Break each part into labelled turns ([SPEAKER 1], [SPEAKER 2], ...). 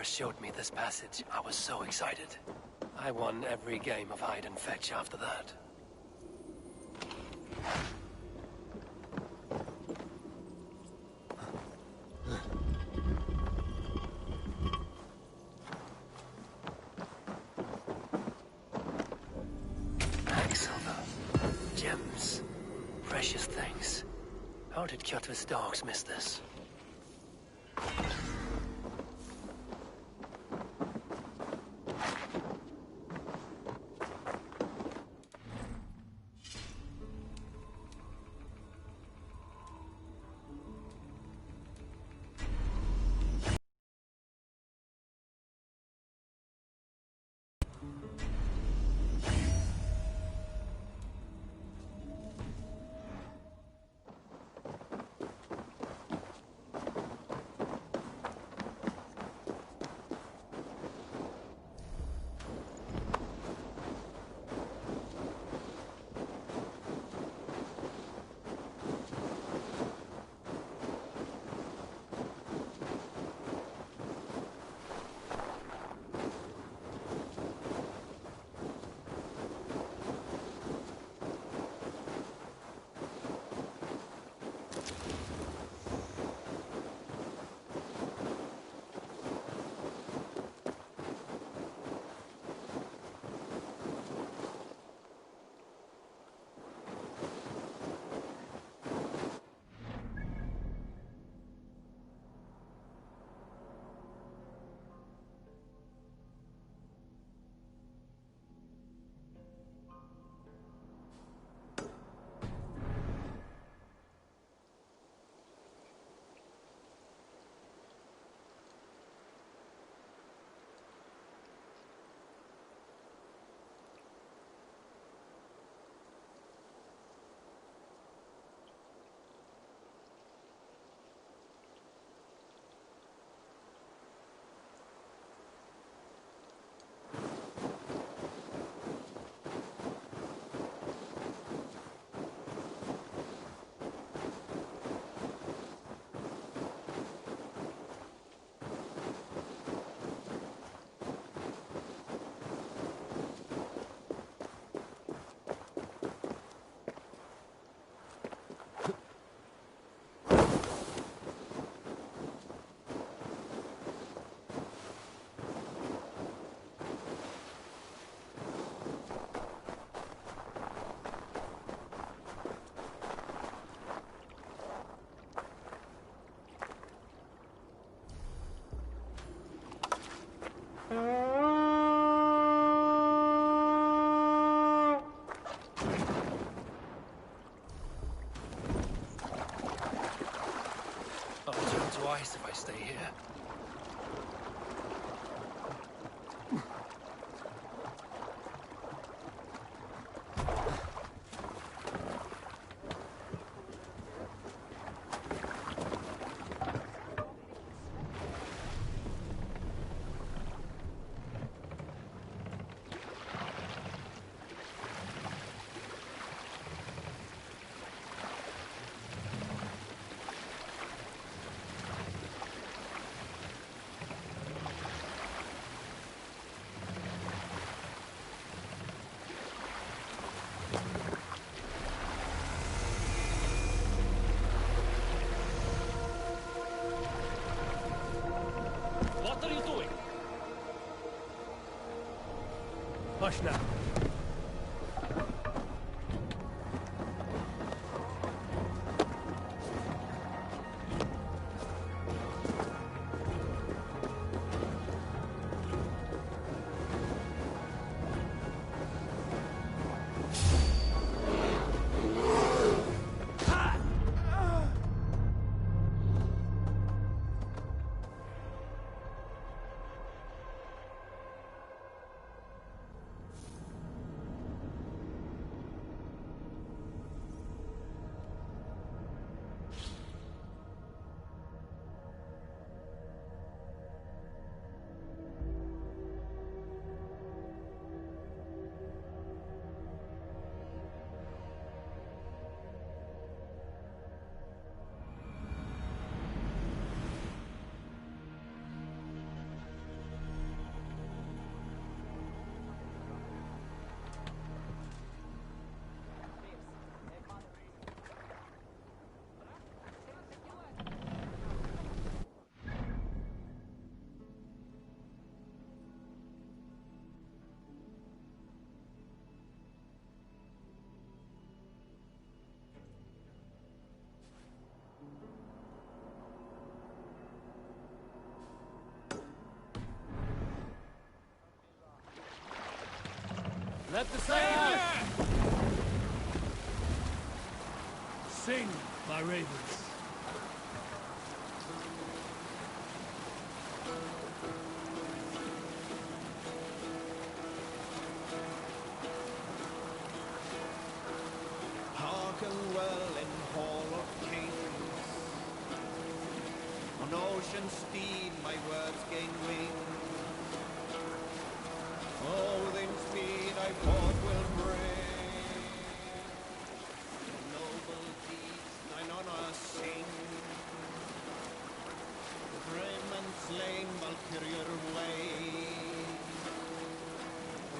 [SPEAKER 1] first showed me this passage, I was so excited. I won every game of hide and fetch after that. Silver, gems, precious things. How did Kjotve's dogs miss this? Twice if I stay here.
[SPEAKER 2] What are you doing?
[SPEAKER 1] Hush now. Let the sail!
[SPEAKER 2] Sing, my ravens.
[SPEAKER 3] Hearken well in Hall of Kings. On ocean steed my words gain wing. Oh, in speed I forth will bring. Noble deeds thine honor sing. The brave men slain Valkyrier way.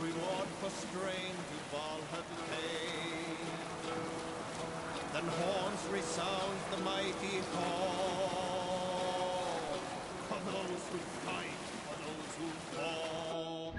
[SPEAKER 3] Reward for strain to Valhalla pay. Then horns resounds the mighty call. For those who fight, for those who fall.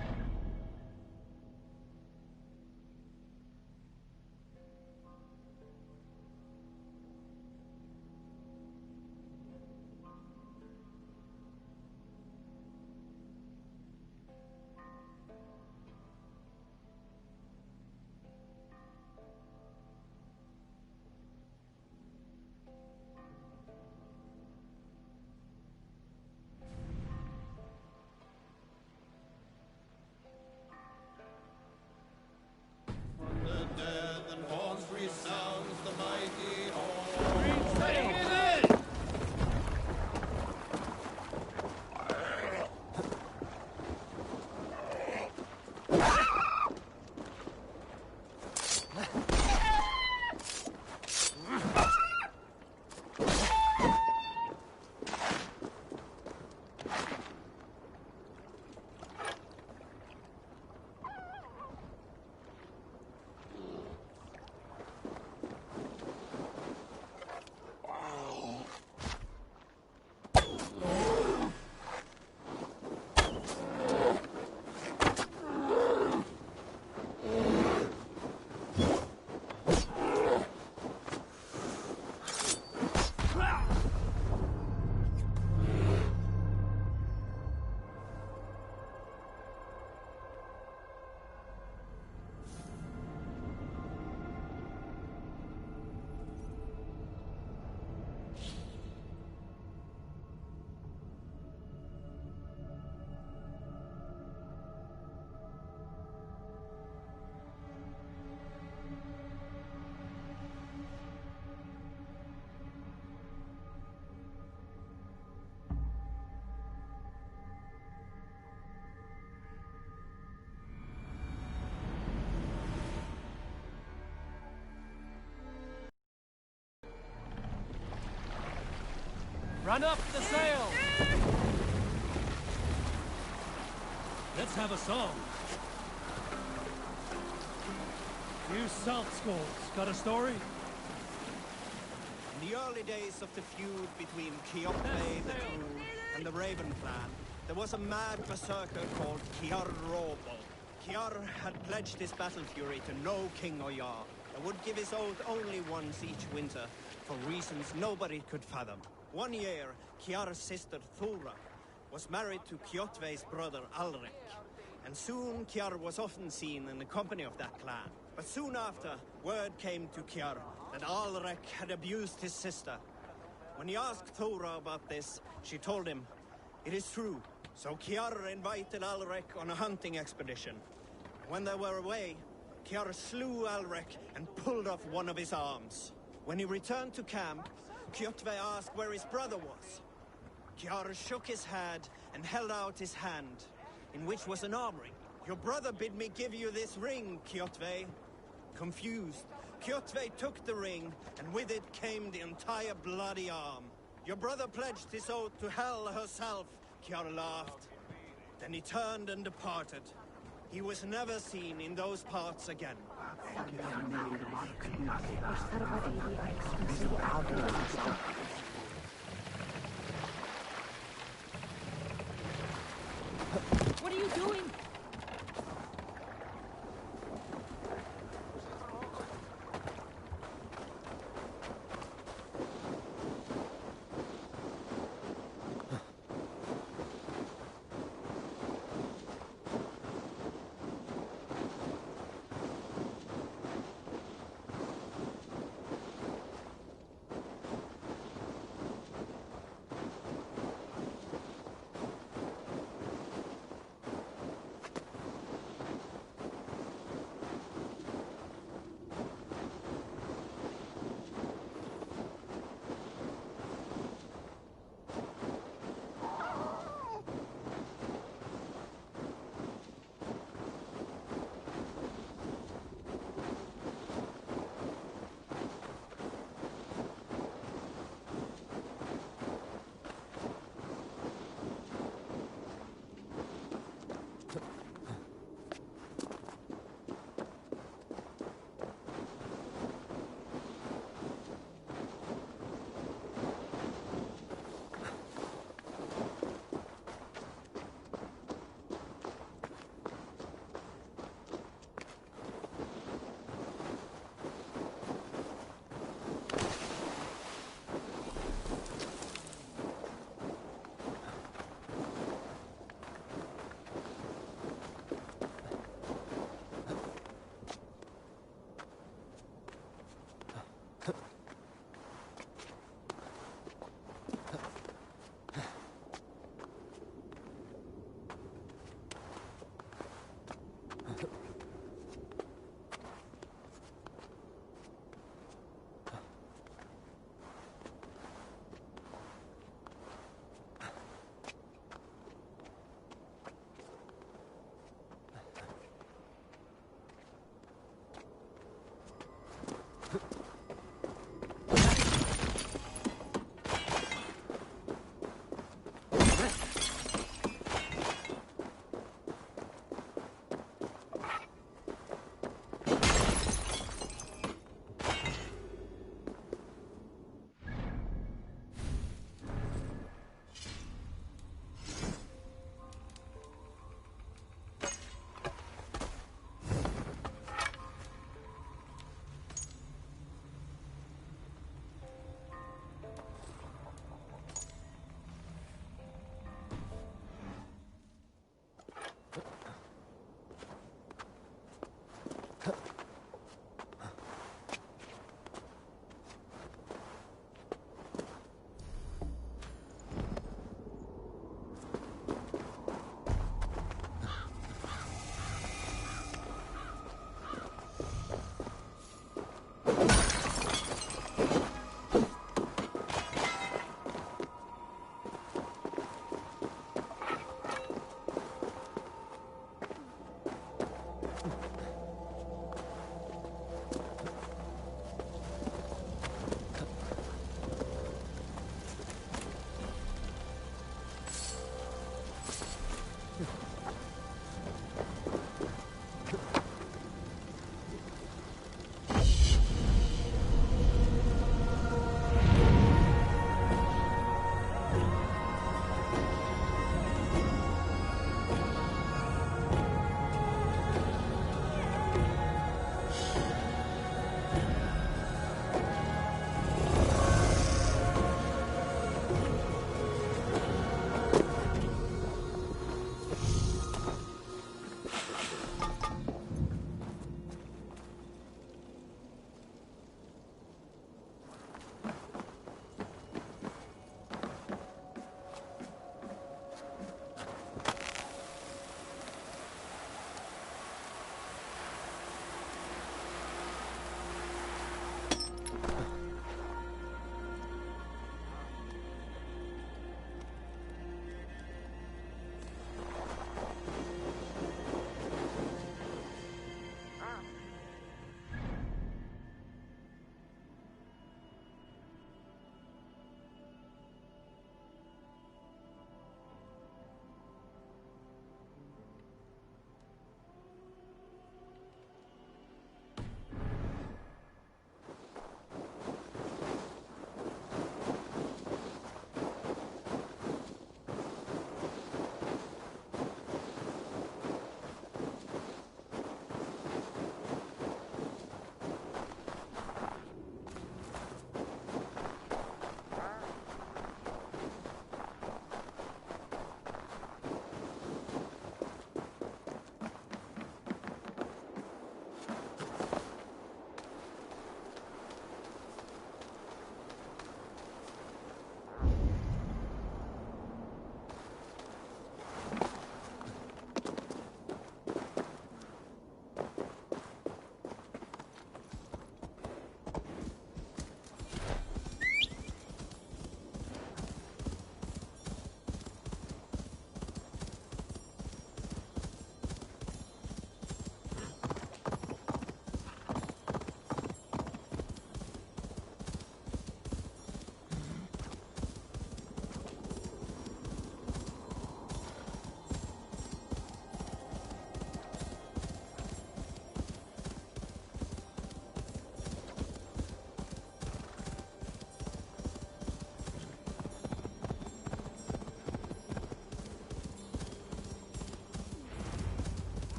[SPEAKER 1] Run up the sail!
[SPEAKER 2] Let's have a song. You Salt Skulls, got a story?
[SPEAKER 3] In the early days of the feud between Kjotve the True and the Raven clan, there was a mad berserker called Kjar Robo. Kjar had pledged his battle fury to no king or jarl, and would give his oath only once each winter, for reasons nobody could fathom. One year, Kjar's sister Thora was married to Kjotve's brother Alrek, and soon Kjar was often seen in the company of that clan. But soon after, word came to Kjar that Alrek had abused his sister. When he asked Thora about this, she told him, "It is true." So Kjar invited Alrek on a hunting expedition. When they were away, Kjar slew Alrek and pulled off one of his arms. When he returned to camp, Kjotve asked where his brother was. Kjar shook his head and held out his hand, in which was an arm ring. "Your brother bid me give you this ring, Kjotve." Confused, Kjotve took the ring, and with it came the entire bloody arm. "Your brother pledged his oath to Hell herself," Kjar laughed. Then he turned and departed. He was never seen in those parts again.
[SPEAKER 4] What are you doing?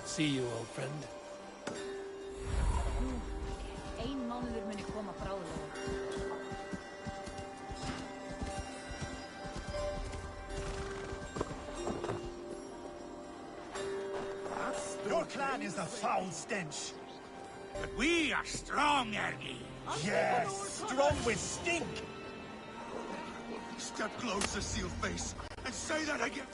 [SPEAKER 1] not see you, old friend.
[SPEAKER 4] Ein mánuður muni koma bráðlega.
[SPEAKER 5] Your clan is a foul stench.
[SPEAKER 6] But we are strong, Ergi.
[SPEAKER 5] Yes, strong with stink.
[SPEAKER 6] Step closer, Sealface, and say that again.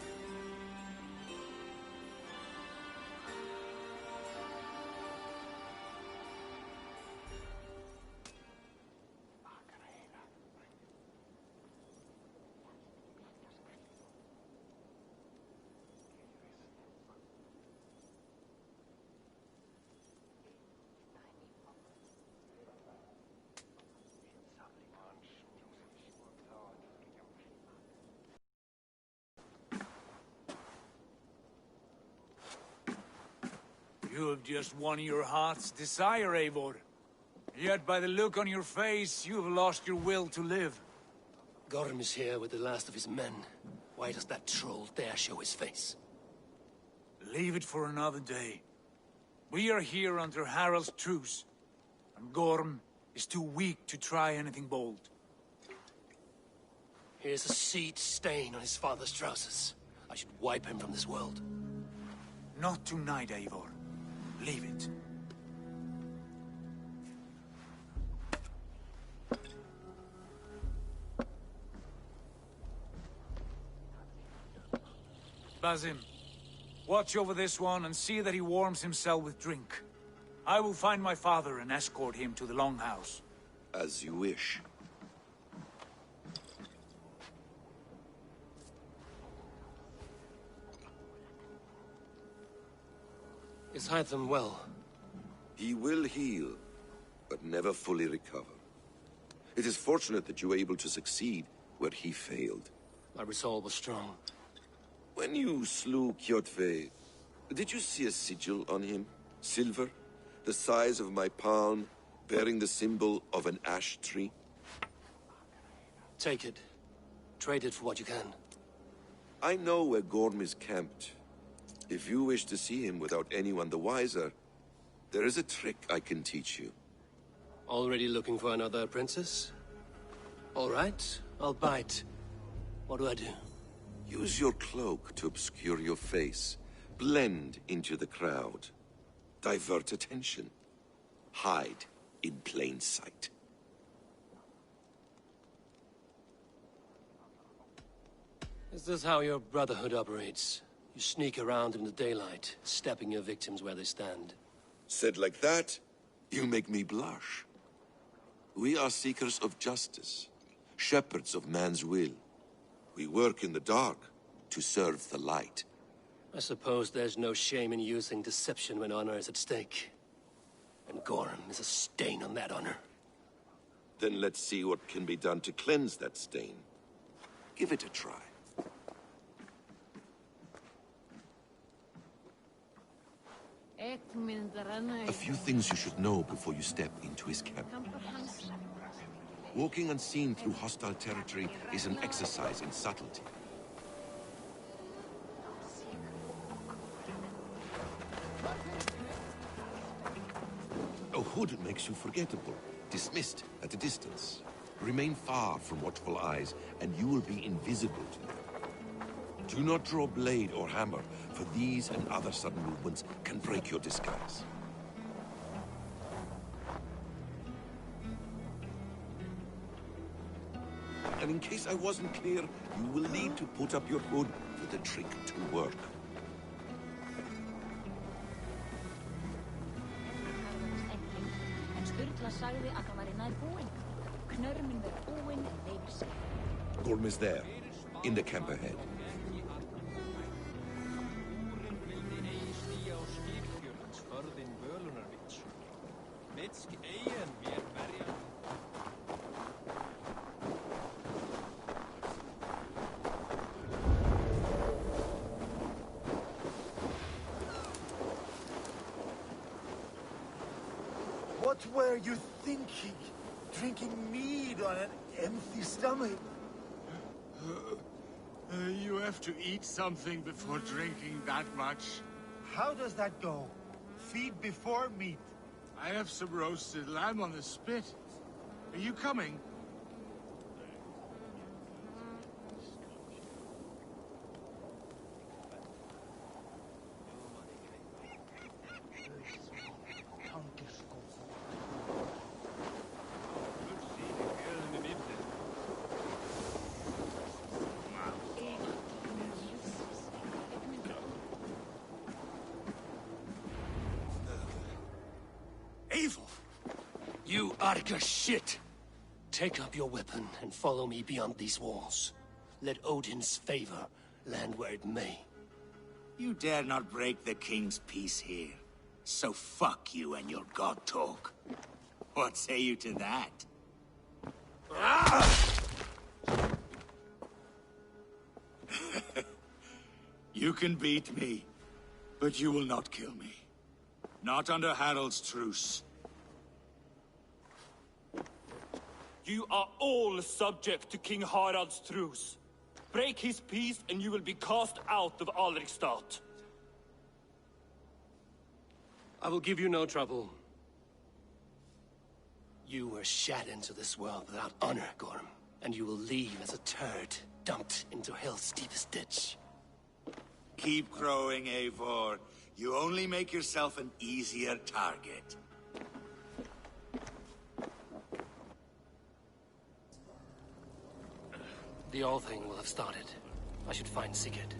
[SPEAKER 7] You have just won your heart's desire, Eivor. Yet by the look on your face, you have lost your will to live.
[SPEAKER 1] Gorm is here with the last of his men. Why does that troll dare show his face?
[SPEAKER 7] Leave it for another day. We are here under Harald's truce, and Gorm is too weak to try anything bold.
[SPEAKER 1] Here's a seed stain on his father's trousers. I should wipe him from this world.
[SPEAKER 7] Not tonight, Eivor. Leave it. Basim, watch over this one and see that he warms himself with drink. I will find my father and escort him to the Longhouse.
[SPEAKER 8] As you wish.
[SPEAKER 1] Is Hytham well?
[SPEAKER 8] He will heal, but never fully recover. It is fortunate that you were able to succeed where he failed.
[SPEAKER 1] My resolve was strong.
[SPEAKER 8] When you slew Kjotve, did you see a sigil on him? Silver? The size of my palm, bearing the symbol of an ash tree?
[SPEAKER 1] Take it. Trade it for what you can.
[SPEAKER 8] I know where Gorm is camped. If you wish to see him without anyone the wiser, there is a trick I can teach you.
[SPEAKER 1] Already looking for another princess? All right, I'll bite. What do I do?
[SPEAKER 8] Use your cloak to obscure your face. Blend into the crowd. Divert attention. Hide in plain sight.
[SPEAKER 1] Is this how your Brotherhood operates? You sneak around in the daylight, stepping your victims where they stand.
[SPEAKER 8] Said like that, you make me blush. We are seekers of justice, shepherds of man's will. We work in the dark to serve the light.
[SPEAKER 1] I suppose there's no shame in using deception when honor is at stake. And Gorm is a stain on that honor.
[SPEAKER 8] Then let's see what can be done to cleanse that stain. Give it a try. A few things you should know before you step into his camp. Walking unseen through hostile territory is an exercise in subtlety. A hood makes you forgettable, dismissed at a distance. Remain far from watchful eyes, and you will be invisible to them. Do not draw blade or hammer, for these and other sudden movements can break your disguise. And in case I wasn't clear, you will need to put up your hood for the trick to work. Gorm is there, in the camp ahead.
[SPEAKER 5] What were you thinking? Drinking mead on an empty stomach?
[SPEAKER 6] You have to eat something before drinking that much.
[SPEAKER 5] How does that go? Feed before meat.
[SPEAKER 6] I have some roasted lamb on the spit. Are you coming?
[SPEAKER 1] Evil! You Arga shit! Take up your weapon and follow me beyond these walls. Let Odin's favor land where it may.
[SPEAKER 9] You dare not break the king's peace here. So fuck you and your god talk. What say you to that? You can beat me, but you will not kill me. Not under Harald's truce.
[SPEAKER 10] You are all subject to King Harald's truce. Break his peace and you will be cast out of Alrikstad.
[SPEAKER 1] I will give you no trouble. You were shat into this world without honor, Gorm, and you will leave as a turd dumped into hell's deepest ditch.
[SPEAKER 9] Keep crowing, Eivor. You only make yourself an easier target.
[SPEAKER 1] The All Thing will have started. I should find Sigurd.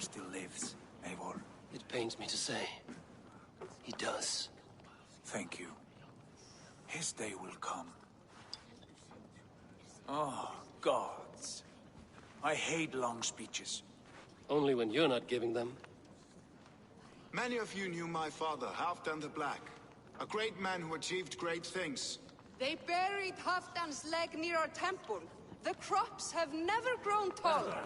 [SPEAKER 7] still lives, Eivor.
[SPEAKER 1] It pains me to say. He does.
[SPEAKER 7] Thank you. His day will come. Oh, gods. I hate long speeches.
[SPEAKER 1] Only when you're not giving them.
[SPEAKER 11] Many of you knew my father, Halfdan the Black. A great man who achieved great things.
[SPEAKER 12] They buried Halfdan's leg near our temple. The crops have never grown taller.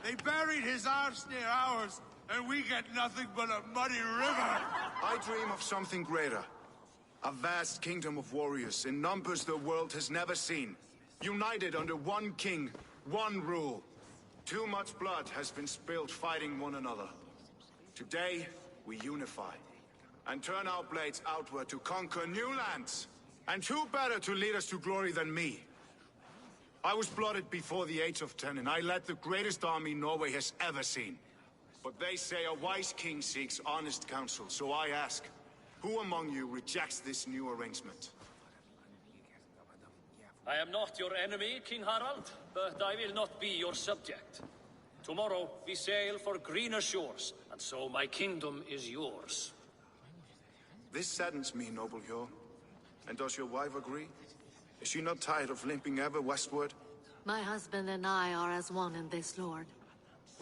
[SPEAKER 6] They buried his arse near ours, and we get nothing but a muddy river.
[SPEAKER 11] I dream of something greater. A vast kingdom of warriors in numbers the world has never seen. United under one king, one rule. Too much blood has been spilled fighting one another. Today, we unify. And turn our blades outward to conquer new lands. And who better to lead us to glory than me? I was blooded before the age of 10, and I led the greatest army Norway has ever seen. But they say a wise king seeks honest counsel, so I ask, who among you rejects this new arrangement?
[SPEAKER 13] I am not your enemy, King Harald, but I will not be your subject. Tomorrow we sail for greener shores, and so my kingdom is yours.
[SPEAKER 11] This saddens me, noble Hjor. And does your wife agree? Is she not tired of limping ever westward?
[SPEAKER 14] My husband and I are as one in this, Lord.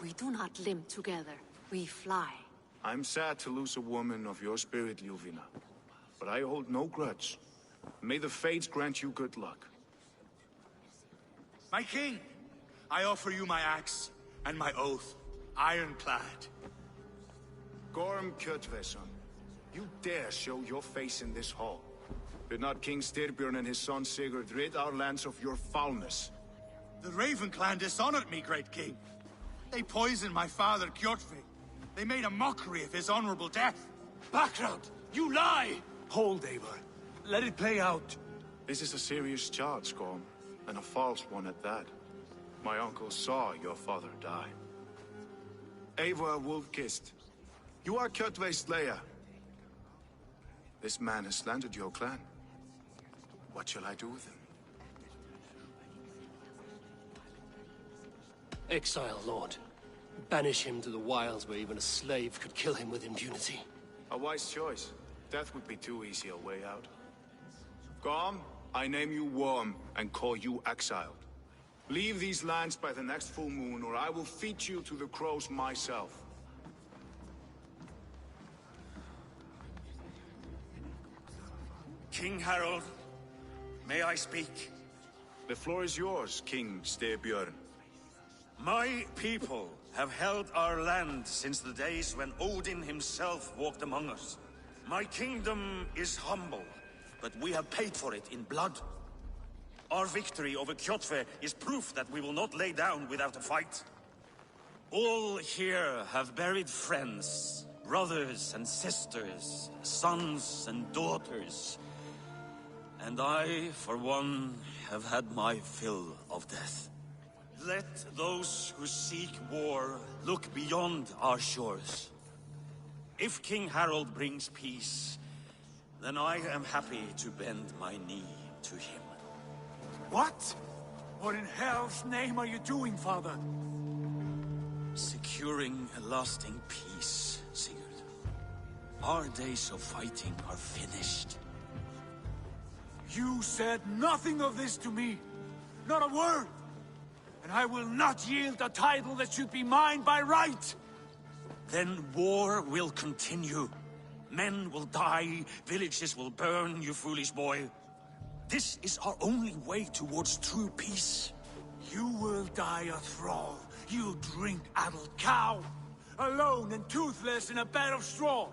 [SPEAKER 14] We do not limp together. We fly.
[SPEAKER 11] I'm sad to lose a woman of your spirit, Ljuvina. But I hold no grudge. May the fates grant you good luck.
[SPEAKER 6] My king, I offer you my axe and my oath, ironclad.
[SPEAKER 11] Gorm Kjotveson, you dare show your face in this hall. Did not King Styrbjörn and his son Sigurd rid our lands of your foulness?
[SPEAKER 6] The Raven clan dishonored me, great king. They poisoned my father, Kjotve. They made a mockery of his honorable death.
[SPEAKER 7] Background! You lie! Hold, Eivor. Let it play out.
[SPEAKER 11] This is a serious charge, Gorm, and a false one at that. My uncle saw your father die. Eivor Wolf-Kissed, you are Kjotve's slayer. This man has slandered your clan. What shall I do with him?
[SPEAKER 1] Exile, Lord. Banish him to the wilds where even a slave could kill him with impunity.
[SPEAKER 11] A wise choice. Death would be too easy a way out. Gorm, I name you Worm and call you exiled. Leave these lands by the next full moon, or I will feed you to the crows myself.
[SPEAKER 15] King Harald, may I speak?
[SPEAKER 11] The floor is yours, King Styrbjörn.
[SPEAKER 15] My people have held our land since the days when Odin himself walked among us. My kingdom is humble, but we have paid for it in blood. Our victory over Kjotve is proof that we will not lay down without a fight. All here have buried friends, brothers and sisters, sons and daughters. And I, for one, have had my fill of death. Let those who seek war look beyond our shores. If King Harald brings peace, then I am happy to bend my knee to him.
[SPEAKER 7] What? What in hell's name are you doing, father?
[SPEAKER 15] Securing a lasting peace, Sigurd. Our days of fighting are finished.
[SPEAKER 7] You said nothing of this to me. Not a word. And I will not yield a title that should be mine by right.
[SPEAKER 15] Then war will continue. Men will die, villages will burn, you foolish boy. This is our only way towards true peace.
[SPEAKER 7] You will die a thrall. You drink-addled cow. Alone and toothless in a bed of straw.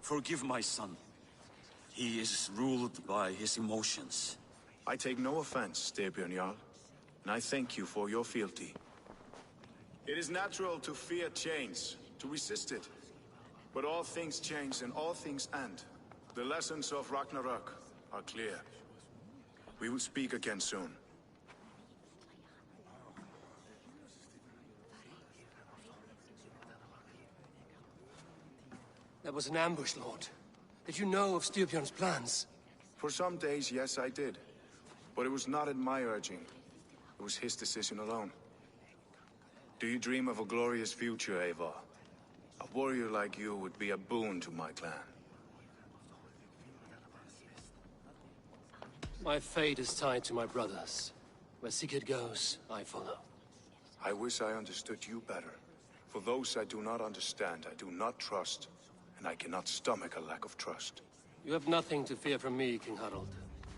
[SPEAKER 15] Forgive my son. He is ruled by his emotions.
[SPEAKER 11] I take no offense, Styrbjörn Jarl, and I thank you for your fealty. It is natural to fear change, to resist it. But all things change and all things end. The lessons of Ragnarok are clear. We will speak again soon.
[SPEAKER 1] That was an ambush, Lord. Did you know of Styrbjörn's plans?
[SPEAKER 11] For some days, yes, I did. But it was not at my urging. It was his decision alone. Do you dream of a glorious future, Eivor? A warrior like you would be a boon to my clan.
[SPEAKER 1] My fate is tied to my brothers. Where Sigurd goes, I follow.
[SPEAKER 11] I wish I understood you better. For those I do not understand, I do not trust, and I cannot stomach a lack of trust.
[SPEAKER 1] You have nothing to fear from me, King Harald.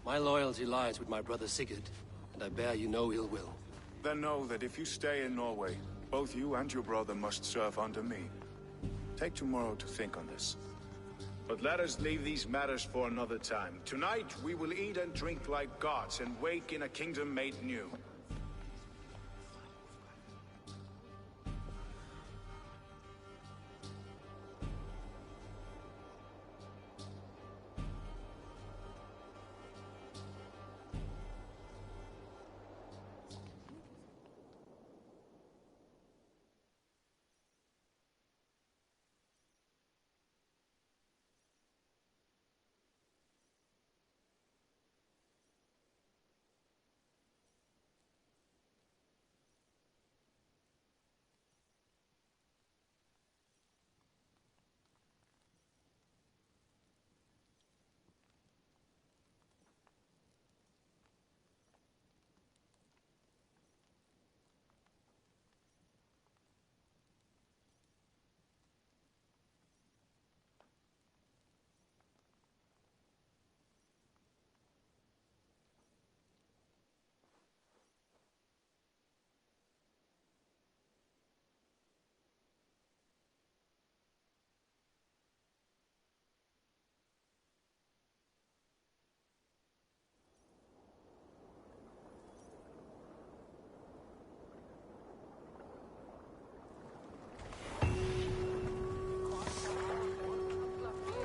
[SPEAKER 1] My loyalty lies with my brother Sigurd, and I bear you no ill will.
[SPEAKER 11] Then know that if you stay in Norway, both you and your brother must serve under me. Take tomorrow to think on this. But let us leave these matters for another time. Tonight, we will eat and drink like gods and wake in a kingdom made new.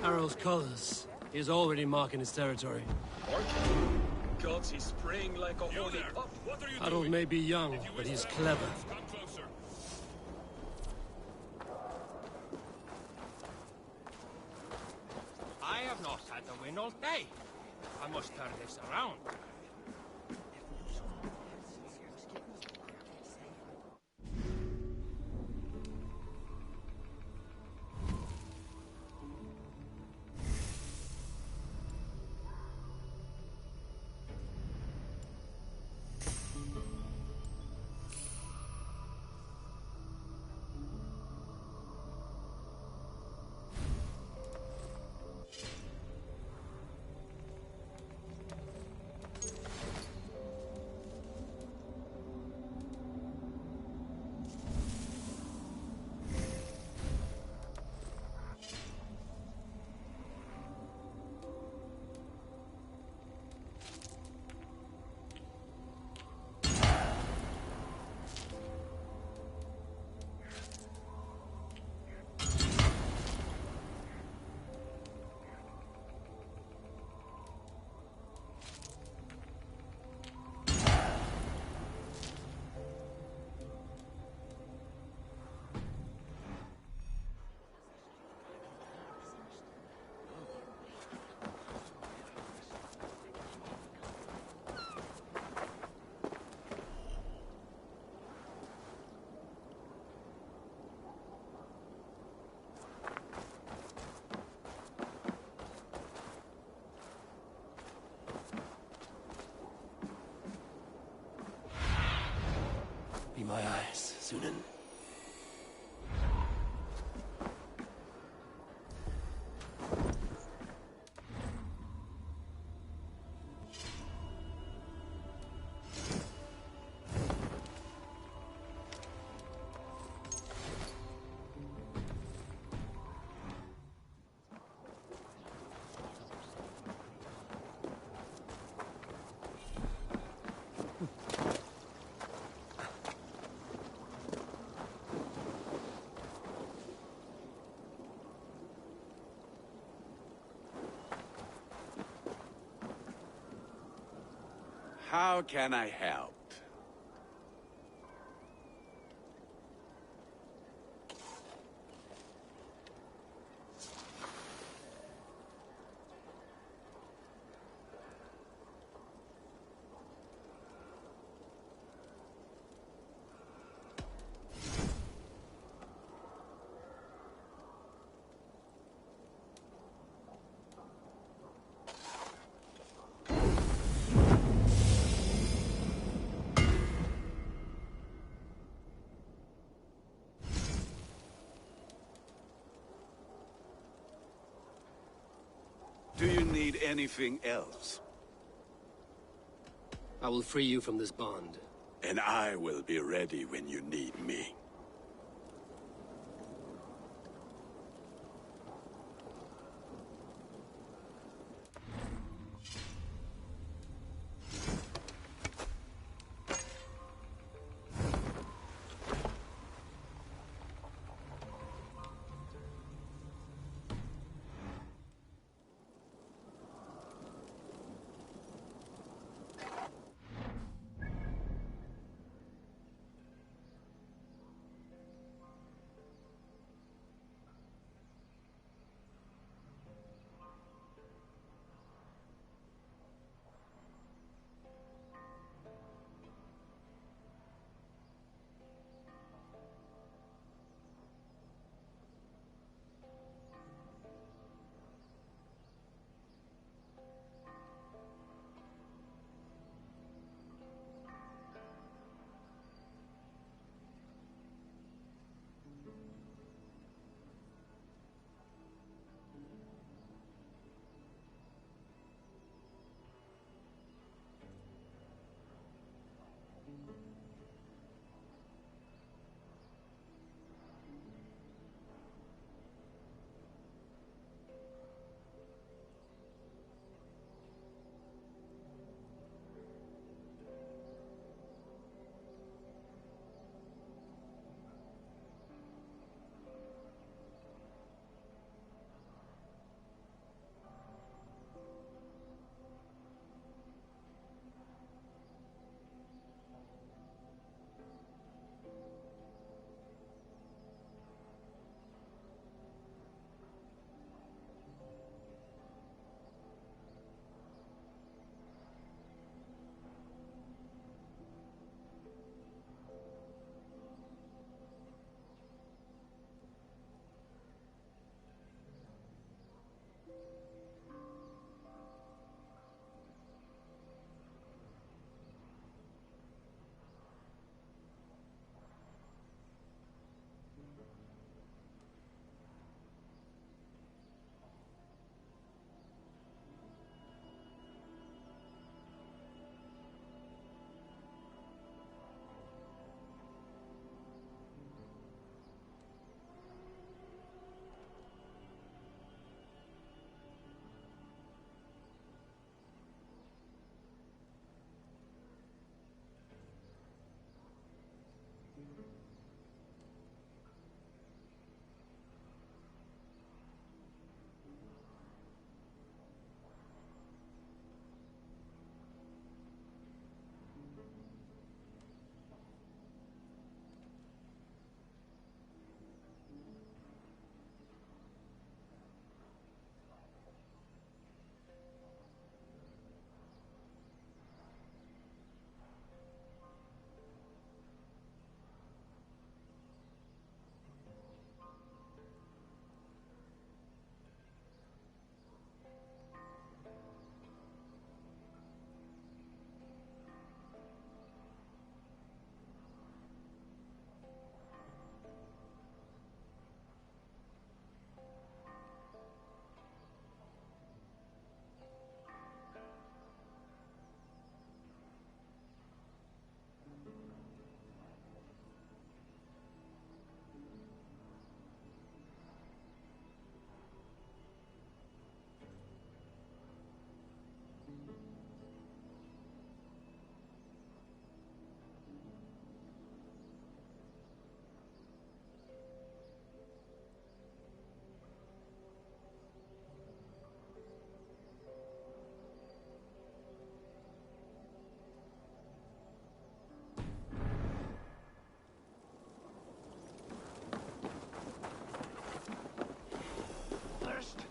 [SPEAKER 1] Harald's colors. He is already marking his territory.
[SPEAKER 16] Gods, he's spraying like a holy pup. What are you
[SPEAKER 1] Harold
[SPEAKER 16] doing?
[SPEAKER 1] may be young, but he's clever.
[SPEAKER 16] Come closer.
[SPEAKER 2] I have not had the wind all day. I must turn this around.
[SPEAKER 1] Be my eyes, Sunan.
[SPEAKER 17] How can I help? Do you need anything else?
[SPEAKER 1] I will free you from this bond.
[SPEAKER 17] And I will be ready when you need me.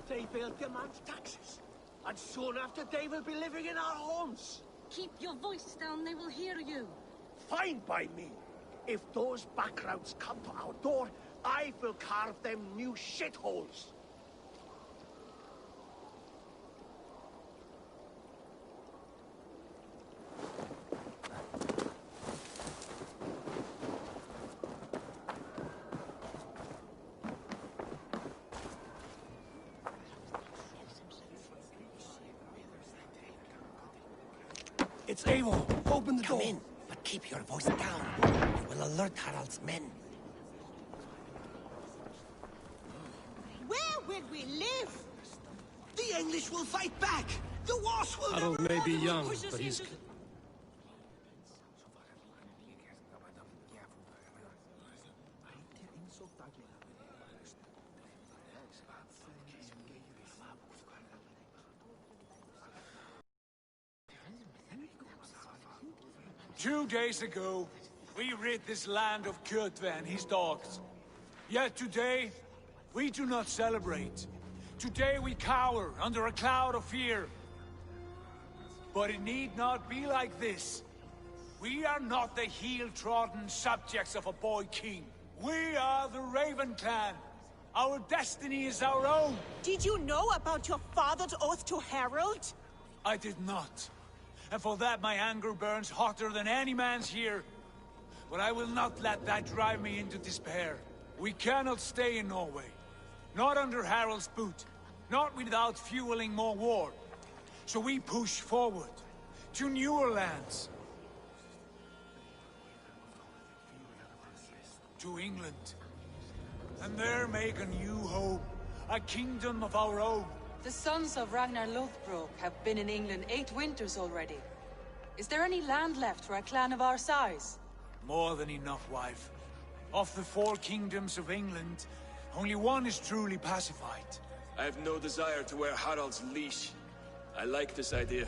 [SPEAKER 18] They will demand taxes, and soon after they will be living in our homes.
[SPEAKER 14] Keep your voice down, they will hear you.
[SPEAKER 18] Fine by me. If those backgrounds come to our door, I will carve them new shitholes.
[SPEAKER 1] It's Eivor. Open the door.
[SPEAKER 19] Come in, but keep your voice down. You will alert Harald's men.
[SPEAKER 20] Where will we live?
[SPEAKER 19] The English will fight back! The wars will
[SPEAKER 1] Harold
[SPEAKER 19] never
[SPEAKER 1] may be
[SPEAKER 19] end.
[SPEAKER 1] young, but he's...
[SPEAKER 7] Two days ago, we rid this land of Kjotve and his dogs. Yet today, we do not celebrate. Today we cower under a cloud of fear. But it need not be like this. We are not the heel-trodden subjects of a boy king. We are the Raven clan. Our destiny is our own.
[SPEAKER 20] Did you know about your father's oath to Harald?
[SPEAKER 7] I did not. And for that my anger burns hotter than any man's here. But I will not let that drive me into despair. We cannot stay in Norway. Not under Harald's boot. Not without fueling more war. So we push forward. To newer lands. To England. And there make a new home. A kingdom of our own.
[SPEAKER 21] The sons of Ragnar Lothbrok have been in England 8 winters already. Is there any land left for a clan of our size?
[SPEAKER 7] More than enough, wife. Of the 4 kingdoms of England, only one is truly pacified.
[SPEAKER 16] I have no desire to wear Harald's leash. I like this idea.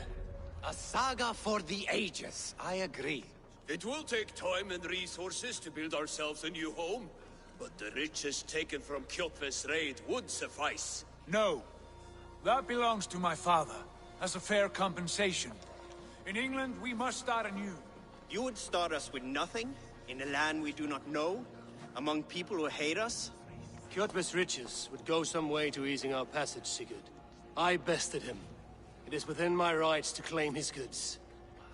[SPEAKER 19] A saga for the ages, I agree.
[SPEAKER 17] It will take time and resources to build ourselves a new home, but the riches taken from Kjotve's raid would suffice.
[SPEAKER 7] No. That belongs to my father, as a fair compensation. In England, we must start anew.
[SPEAKER 3] You would start us with nothing? In a land we do not know? Among people who hate us?
[SPEAKER 1] Kjotve's riches would go some way to easing our passage, Sigurd. I bested him. It is within my rights to claim his goods.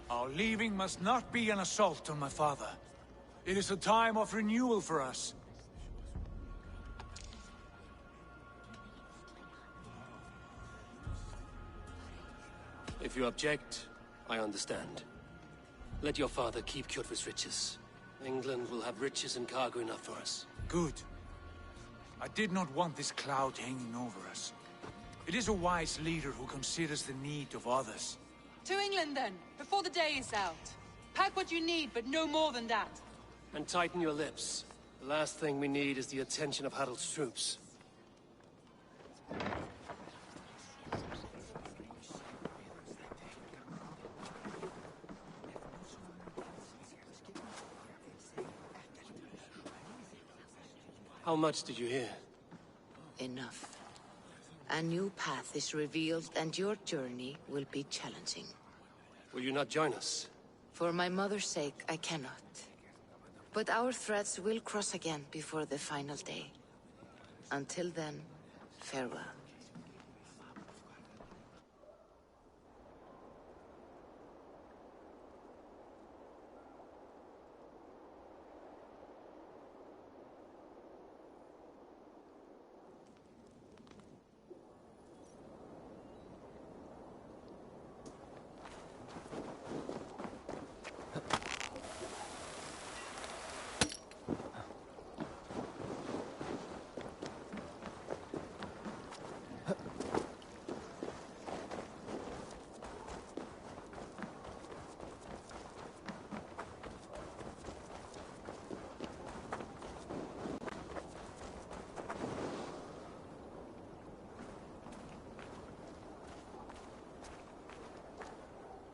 [SPEAKER 7] Our leaving must not be an assault on my father. It is a time of renewal for us.
[SPEAKER 1] If you object, I understand. Let your father keep Kjotve's riches. England will have riches and cargo enough for us.
[SPEAKER 7] Good. I did not want this cloud hanging over us. It is a wise leader who considers the need of others.
[SPEAKER 21] To England then, before the day is out. Pack what you need, but no more than that.
[SPEAKER 1] And tighten your lips. The last thing we need is the attention of Harald's troops. How much did you hear?
[SPEAKER 22] Enough. A new path is revealed, and your journey will be challenging.
[SPEAKER 1] Will you not join us?
[SPEAKER 22] For my mother's sake, I cannot. But our threads will cross again before the final day. Until then, farewell.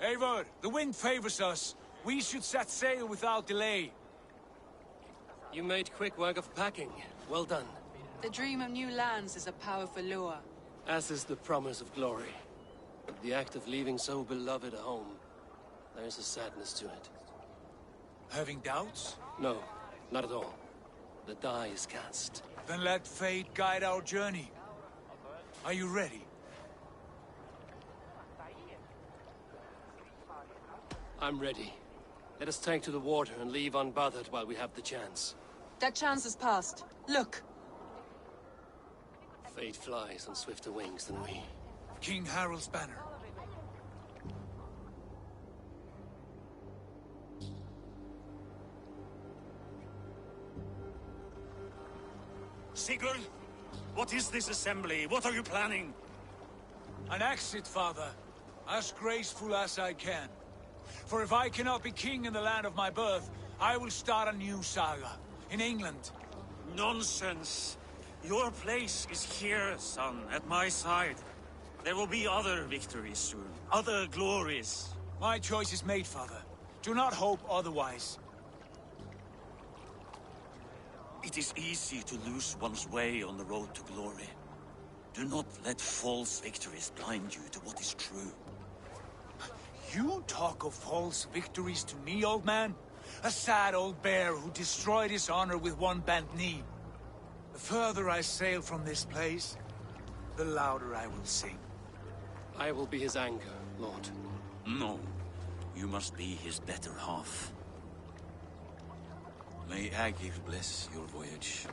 [SPEAKER 7] Eivor, the wind favors us. We should set sail without delay.
[SPEAKER 1] You made quick work of packing. Well done.
[SPEAKER 21] The dream of new lands is a powerful lure.
[SPEAKER 1] As is the promise of glory. The act of leaving so beloved a home, there is a sadness to it.
[SPEAKER 7] Having doubts?
[SPEAKER 1] No, not at all. The die is cast.
[SPEAKER 7] Then let fate guide our journey. Are you ready?
[SPEAKER 1] I'm ready. Let us take to the water and leave unbothered while we have the chance.
[SPEAKER 21] That chance is past. Look!
[SPEAKER 1] Fate flies on swifter wings than we.
[SPEAKER 7] King Harald's banner.
[SPEAKER 15] Sigurd, what is this assembly? What are you planning?
[SPEAKER 7] An exit, father. As graceful as I can. For if I cannot be king in the land of my birth, I will start a new saga. In England.
[SPEAKER 15] Nonsense. Your place is here, son, at my side. There will be other victories soon. Other glories.
[SPEAKER 7] My choice is made, father. Do not hope otherwise.
[SPEAKER 15] It is easy to lose one's way on the road to glory. Do not let false victories blind you to what is true.
[SPEAKER 7] You talk of false victories to me, old man? A sad old bear who destroyed his honor with one bent knee. The further I sail from this place, the louder I will sing.
[SPEAKER 1] I will be his anger, Lord.
[SPEAKER 15] No. You must be his better half. May Agir bless your voyage.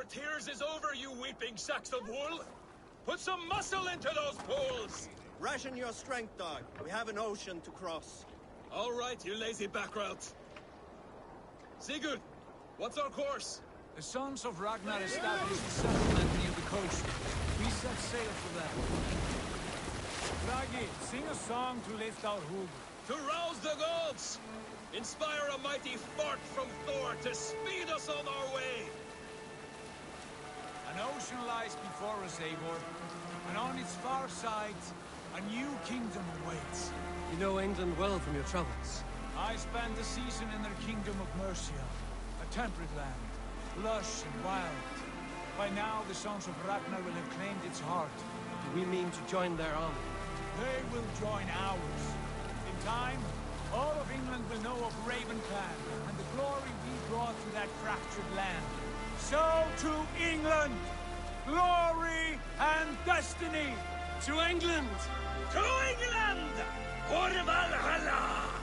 [SPEAKER 16] Tears is over, you weeping sacks of wool! Put some muscle into those pools!
[SPEAKER 3] Ration your strength, dog. We have an ocean to cross.
[SPEAKER 16] All right, you lazy backrout. Sigurd, what's our course?
[SPEAKER 7] The sons of Ragnar established a settlement near the coast. We set sail for them. Ragi, sing a song to lift our hood.
[SPEAKER 16] To rouse the gods! Inspire a mighty fart from Thor to speed us on our way!
[SPEAKER 7] An ocean lies before us, Eivor, and on its far side, a new kingdom awaits.
[SPEAKER 1] You know England well from your travels.
[SPEAKER 7] I spent a season in their kingdom of Mercia, a temperate land, lush and wild. By now, the sons of Ragnar will have claimed its heart.
[SPEAKER 1] Do we mean to join their army?
[SPEAKER 7] They will join ours. In time, all of England will know of Raven Clan and the glory we brought to that fractured land. So to England! Glory and destiny!
[SPEAKER 1] To England!
[SPEAKER 16] To England! For Valhalla!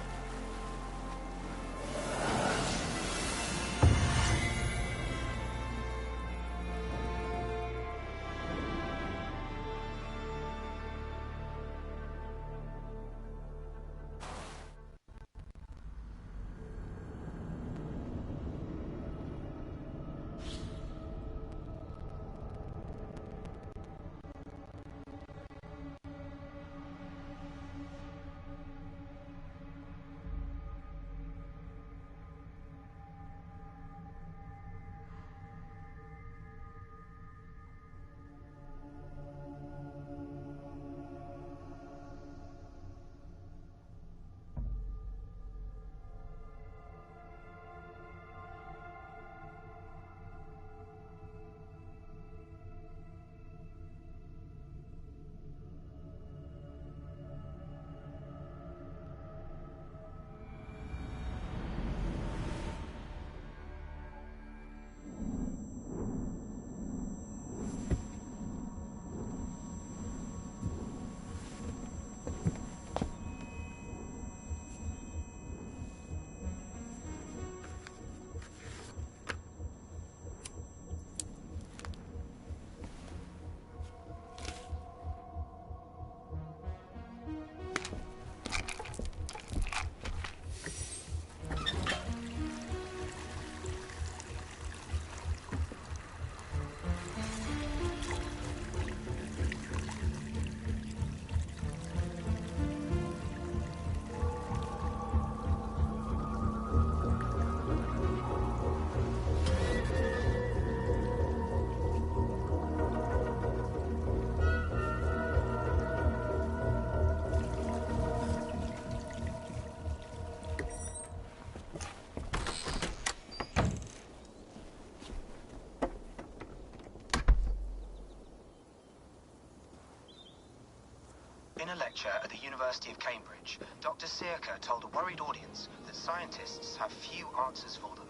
[SPEAKER 4] In a lecture at the University of Cambridge, Dr. Sirka told a worried audience that scientists have few answers for them.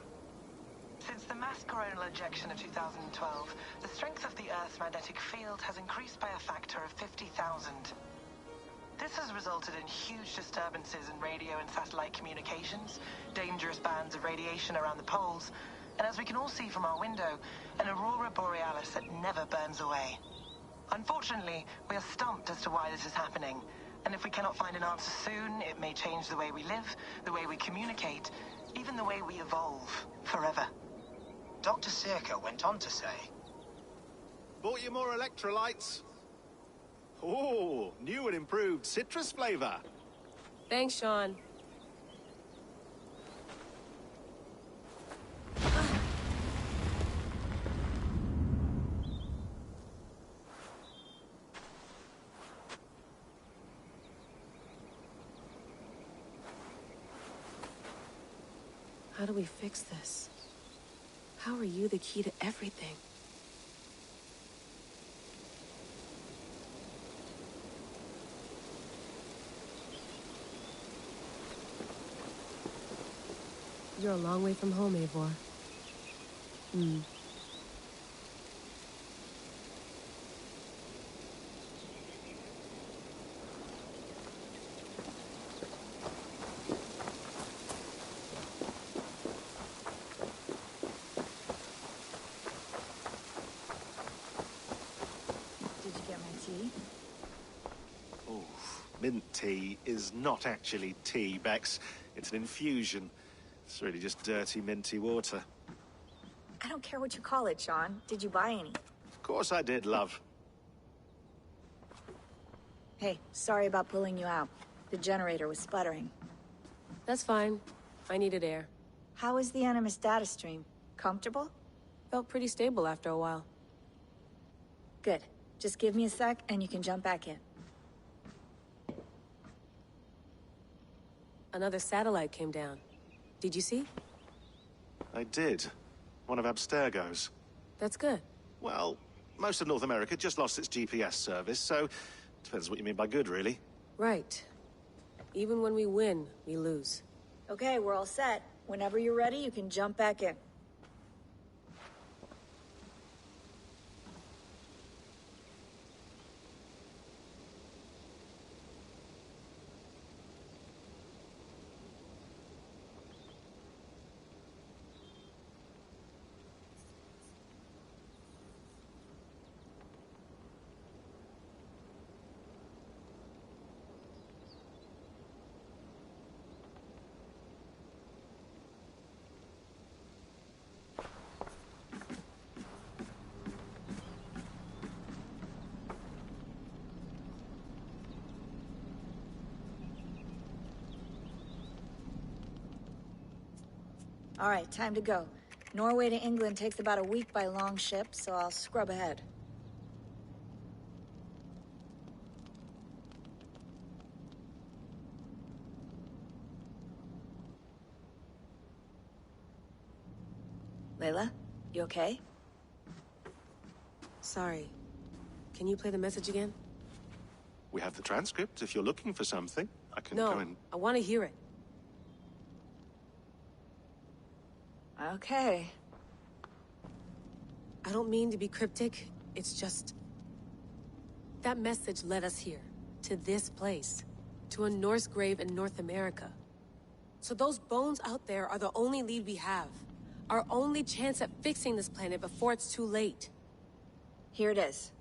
[SPEAKER 8] Since the mass coronal ejection of 2012, the strength of the Earth's magnetic field has increased by a factor of 50,000. This has has resulted in huge disturbances in radio and satellite communications, dangerous bands of radiation around the poles, and as we can all see from our window, an aurora borealis that never burns away. Unfortunately, we are stumped as to why this is happening, and if we cannot find an answer soon, it may change the way we live, the way we communicate, even the way we evolve, forever.
[SPEAKER 4] Dr. Circa went on to say,
[SPEAKER 5] Bought you more electrolytes? Oh, new and improved citrus flavor.
[SPEAKER 10] Thanks, Sean. How do we fix this? How are you the key to everything? You're a long way from home, Eivor.
[SPEAKER 23] Did you get my tea?
[SPEAKER 5] Oh, mint tea is not actually tea, Bex. It's an infusion. It's really just dirty, minty water.
[SPEAKER 23] I don't care what you call it, Sean. Did you buy any?
[SPEAKER 5] Of course I did, love.
[SPEAKER 23] Hey, sorry about pulling you out. The generator was sputtering.
[SPEAKER 10] That's fine. I needed air.
[SPEAKER 23] How was the Animus data stream? Comfortable?
[SPEAKER 10] Felt pretty stable after a while.
[SPEAKER 23] Good. Just give me a sec and you can jump back in.
[SPEAKER 10] Another satellite came down. Did you see?
[SPEAKER 5] I did. One of Abstergo's.
[SPEAKER 10] That's good.
[SPEAKER 5] Well, most of North America just lost its GPS service, so depends what you mean by good, really.
[SPEAKER 10] Right. Even when we win, we lose.
[SPEAKER 23] Okay, we're all set. Whenever you're ready, you can jump back in. All right, time to go. Norway to England takes about a week by long ship, so I'll scrub ahead. Layla, you okay?
[SPEAKER 10] Sorry. Can you play the message again?
[SPEAKER 5] We have the transcript. If you're looking for something, I can go and...
[SPEAKER 10] No, I want to hear it.
[SPEAKER 23] Okay.
[SPEAKER 10] I don't mean to be cryptic. It's just... that message led us here. To this place. To a Norse grave in North America. So those bones out there are the only lead we have. Our only chance at fixing this planet before it's too late.
[SPEAKER 23] Here it is.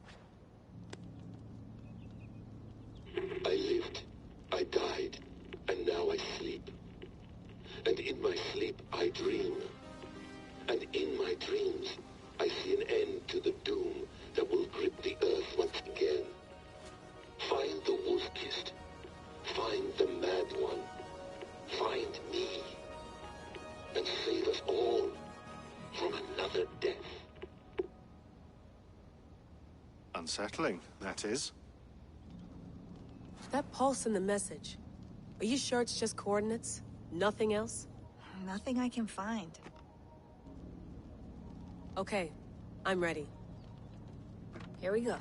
[SPEAKER 24] I lived, I died, and now I sleep. And in my sleep I dream. And in my dreams, I see an end to the doom that will grip the earth once again. Find the wolf-kissed. Find the mad one. Find me. And save us all from another death.
[SPEAKER 5] Unsettling, that is.
[SPEAKER 10] That pulse in the message. Are you sure it's just coordinates? Nothing else?
[SPEAKER 23] Nothing I can find.
[SPEAKER 10] Okay, I'm ready.
[SPEAKER 23] Here we go.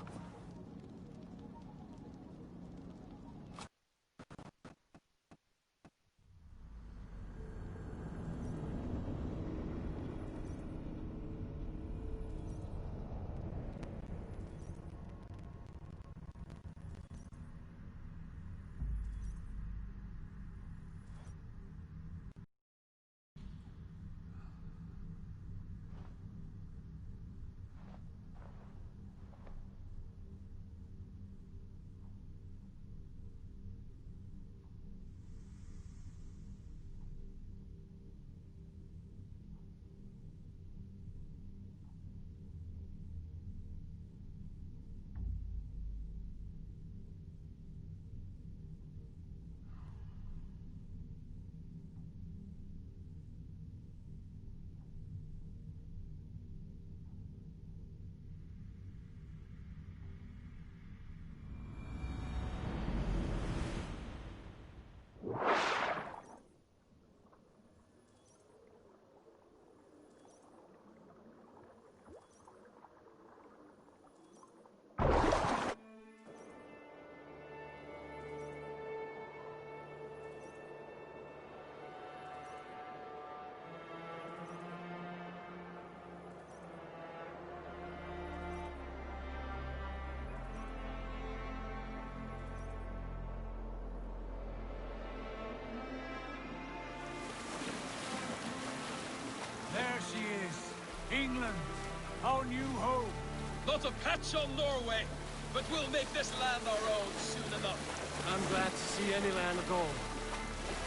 [SPEAKER 16] patch on Norway, but we'll make this land our own soon enough.
[SPEAKER 1] I'm glad to see any land at all.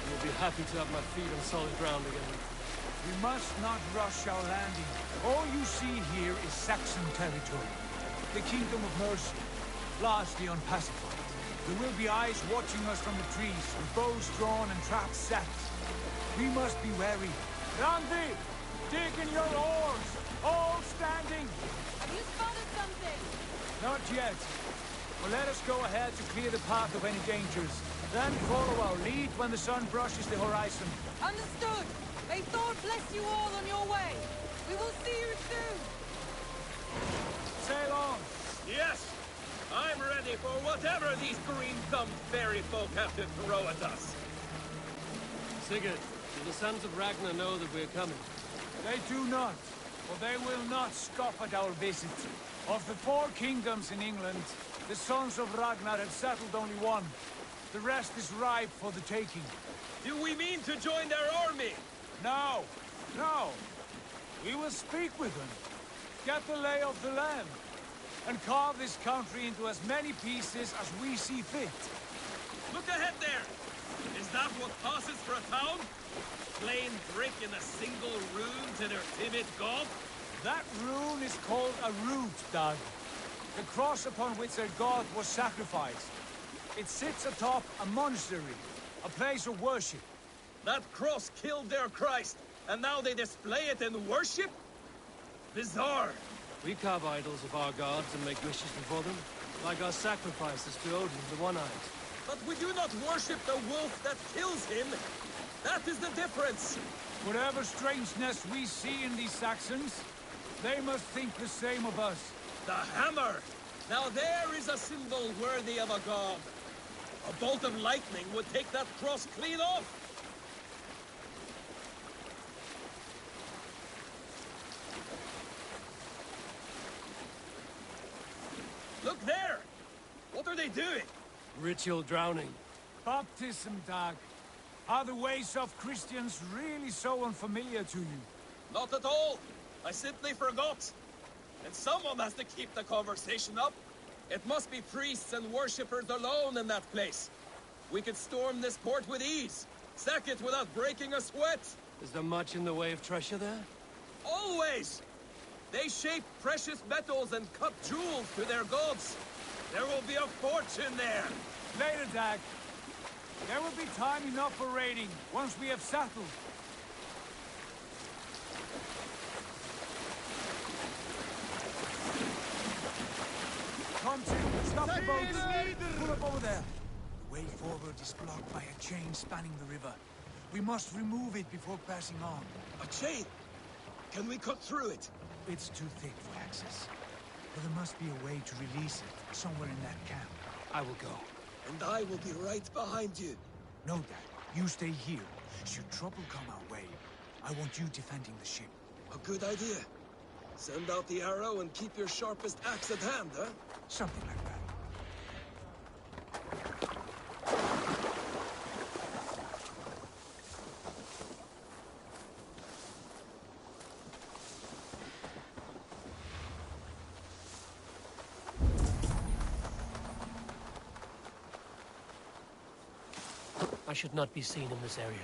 [SPEAKER 1] You'll be happy to have my feet on solid ground again.
[SPEAKER 7] We must not rush our landing. All you see here is Saxon territory. The Kingdom of Mercia, largely unpacified. There will be eyes watching us from the trees, with bows drawn and traps set. We must be wary. Randi! Dig in your oars! All standing!
[SPEAKER 21] Have you spotted something?
[SPEAKER 7] Not yet. But let us go ahead to clear the path of any dangers. Then follow our lead when the sun brushes the horizon.
[SPEAKER 21] Understood! May Thor bless you all on your way! We will see you soon!
[SPEAKER 7] Sail on!
[SPEAKER 16] Yes! I'm ready for whatever these green-thumbed fairy folk have to throw at us.
[SPEAKER 1] Sigurd, do the sons of Ragnar know that we're coming?
[SPEAKER 7] They do not, for they will not scoff at our visit. Of the 4 kingdoms in England, the sons of Ragnar have settled only one. The rest is ripe for the taking.
[SPEAKER 16] Do we mean to join their army?
[SPEAKER 7] No, no. We will speak with them, get the lay of the land, and carve this country into as many pieces as we see fit.
[SPEAKER 16] Look ahead there! Is that what passes for a town? Plain brick in a single rune to their timid god?
[SPEAKER 7] That rune is called a root, Doug. The cross upon which their god was sacrificed. It sits atop a monastery, a place of worship.
[SPEAKER 16] That cross killed their Christ, and now they display it in worship? Bizarre.
[SPEAKER 1] We carve idols of our gods and make wishes before them, like our sacrifices to Odin, the One-Eyed.
[SPEAKER 16] But we do not worship the wolf that kills him. That is the difference.
[SPEAKER 7] Whatever strangeness we see in these Saxons, they must think the same of us.
[SPEAKER 16] The hammer! Now there is a symbol worthy of a god. A bolt of lightning would take that cross clean off. Look there! What are they doing?
[SPEAKER 1] Ritual drowning.
[SPEAKER 7] Baptism, Dag. Are the ways of Christians really so unfamiliar to you?
[SPEAKER 16] Not at all. I simply forgot. And someone has to keep the conversation up. It must be priests and worshippers alone in that place. We could storm this port with ease. Sack it without breaking a sweat.
[SPEAKER 1] Is there much in the way of treasure there?
[SPEAKER 16] Always! They shape precious metals and cut jewels to their gods. There will be a fortune there.
[SPEAKER 7] Later, Dag. There will be time enough for raiding, once we have settled. Come to, stop the boats! Pull up over there. The way forward is blocked by a chain spanning the river. We must remove it before passing on.
[SPEAKER 16] A chain? Can we cut through it?
[SPEAKER 7] It's too thick for access. But there must be a way to release it, somewhere in that camp.
[SPEAKER 1] I will go.
[SPEAKER 16] And I will be right behind you.
[SPEAKER 7] No, Dad. You stay here. Should trouble come our way, I want you defending the ship.
[SPEAKER 16] A good idea. Send out the arrow and keep your sharpest axe at hand, huh?
[SPEAKER 7] Something like that.
[SPEAKER 1] I should not be seen in this area.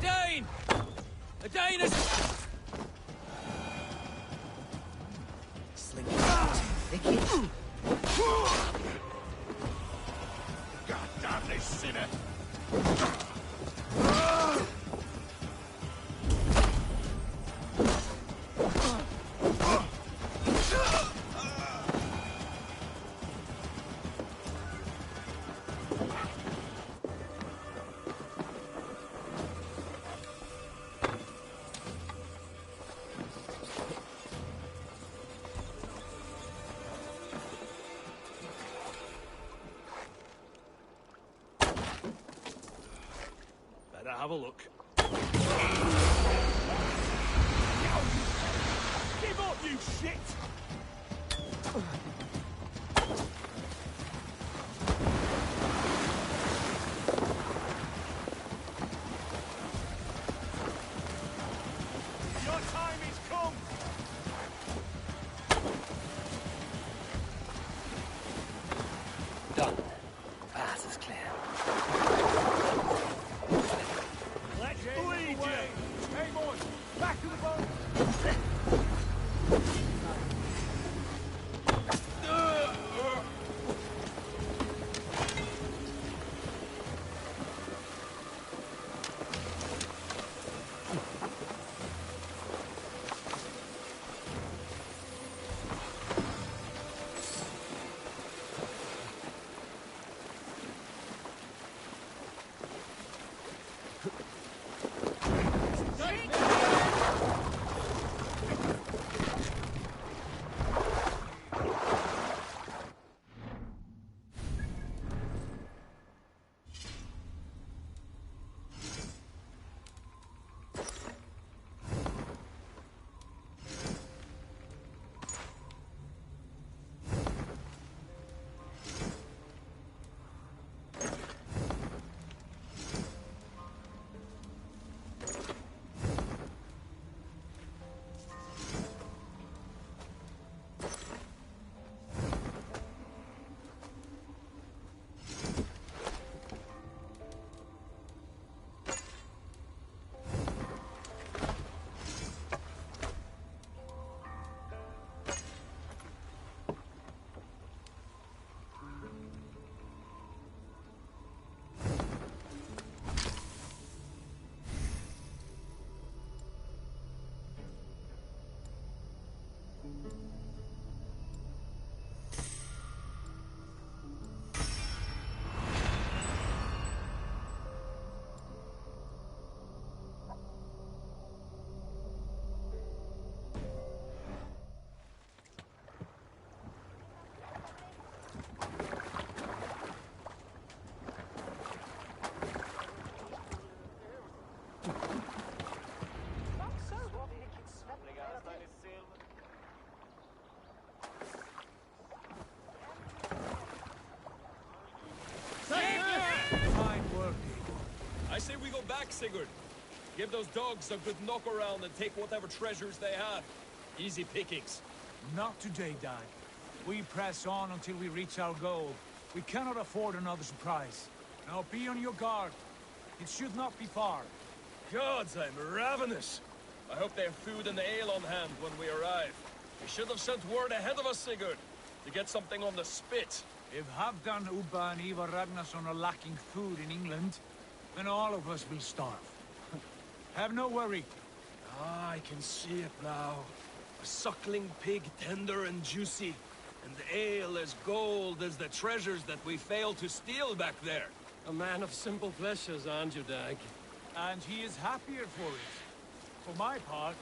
[SPEAKER 7] Dane! A Dane is...
[SPEAKER 19] Sling it out.
[SPEAKER 7] God damn this sinner! Better have a look. Give up, you shit! Your time is come!
[SPEAKER 1] Done. Path is clear.
[SPEAKER 7] Let's bleed you! Hey, boys! Back to the boat! I say we go back, Sigurd. Give those dogs a good knock around and take whatever treasures they have. Easy pickings.
[SPEAKER 2] Not today, Dag. We press on until we reach our goal. We cannot afford another surprise. Now be on your guard. It should not be far.
[SPEAKER 16] Gods, I'm ravenous. I hope they have food and ale on hand when we arrive. We should have sent word ahead of us, Sigurd, to get something on the spit.
[SPEAKER 2] If Halfdan, Ubba and Ivar Ragnarsson are lacking food in England, then all of us will starve. Have no worry.
[SPEAKER 16] Ah, I can see it now. A suckling pig, tender and juicy. And ale as gold as the treasures that we failed to steal back there.
[SPEAKER 1] A man of simple pleasures, aren't you, Dag?
[SPEAKER 2] And he is happier for it. For my part,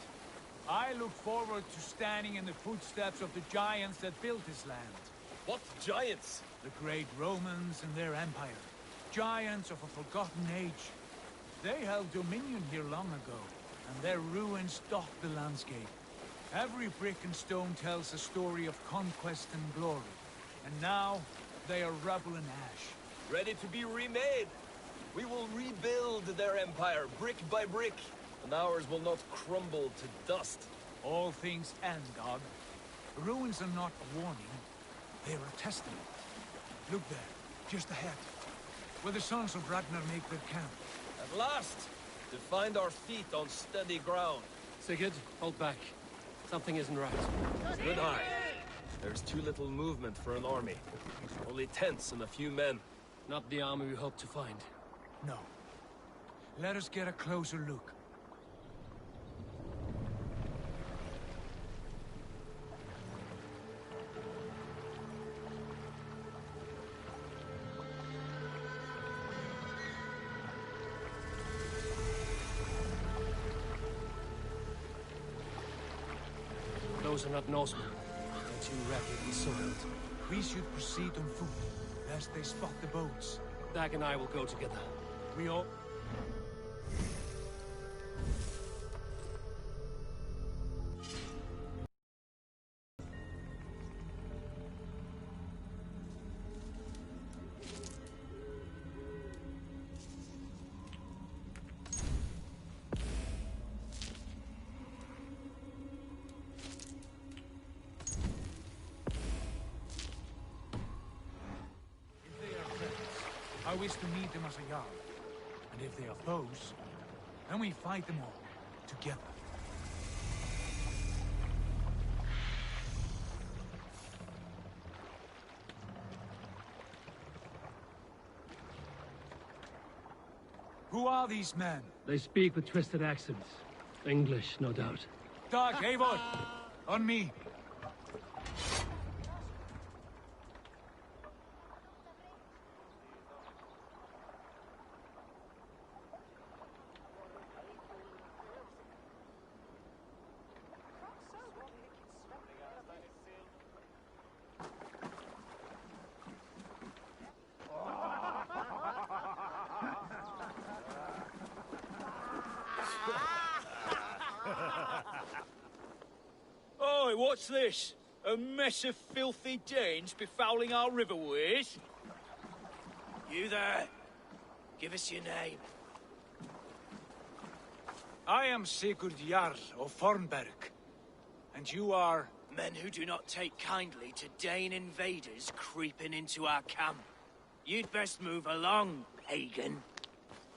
[SPEAKER 2] I look forward to standing in the footsteps of the giants that built this land.
[SPEAKER 16] What giants?
[SPEAKER 2] The great Romans and their empire. Giants of a forgotten age. They held dominion here long ago, and their ruins dot the landscape. Every brick and stone tells a story of conquest and glory. And now, they are rubble and ash.
[SPEAKER 16] Ready to be remade. We will rebuild their empire, brick by brick, and ours will not crumble to dust.
[SPEAKER 2] All things end, God. Ruins are not a warning. They are a testament. Look there, just ahead, where the sons of Ragnar make their camp.
[SPEAKER 16] At last! To find our feet on steady ground.
[SPEAKER 1] Sigurd, hold back. Something isn't right.
[SPEAKER 16] Good eye. There's too little movement for an army. Only tents and a few men.
[SPEAKER 1] Not the army we hoped to find.
[SPEAKER 2] No. Let us get a closer look.
[SPEAKER 1] Those are not Norsemen. They're too ragged and soiled.
[SPEAKER 2] We should proceed on foot, lest they spot the boats.
[SPEAKER 1] Dag and I will go together.
[SPEAKER 2] We all... I wish to meet them as a Jarl. And if they are foes, then we fight them all, together. Who are these men?
[SPEAKER 1] They speak with twisted accents. English, no doubt.
[SPEAKER 2] Dag, Eivor! On me!
[SPEAKER 6] Oi, what's this? A mess of filthy Danes befouling our riverways?
[SPEAKER 19] You there? Give us your name.
[SPEAKER 2] I am Sigurd Jarl of Fornberg. And you are...
[SPEAKER 19] Men who do not take kindly to Dane invaders creeping into our camp. You'd best move along, pagan.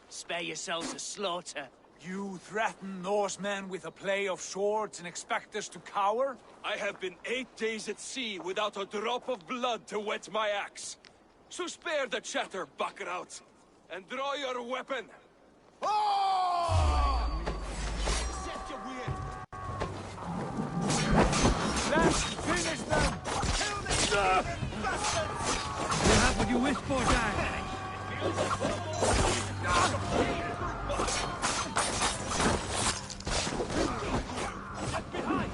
[SPEAKER 19] Spare yourselves a slaughter.
[SPEAKER 2] You threaten Norsemen with a play of swords and expect us to cower?
[SPEAKER 17] I have been 8 days at sea without a drop of blood to wet my axe. So spare the chatter, buckraut, and draw your weapon. Oh!
[SPEAKER 19] Set your weird.
[SPEAKER 2] Let's finish them!
[SPEAKER 19] Kill them, bastards!
[SPEAKER 1] You have what you wish for, Dag.
[SPEAKER 19] Get behind!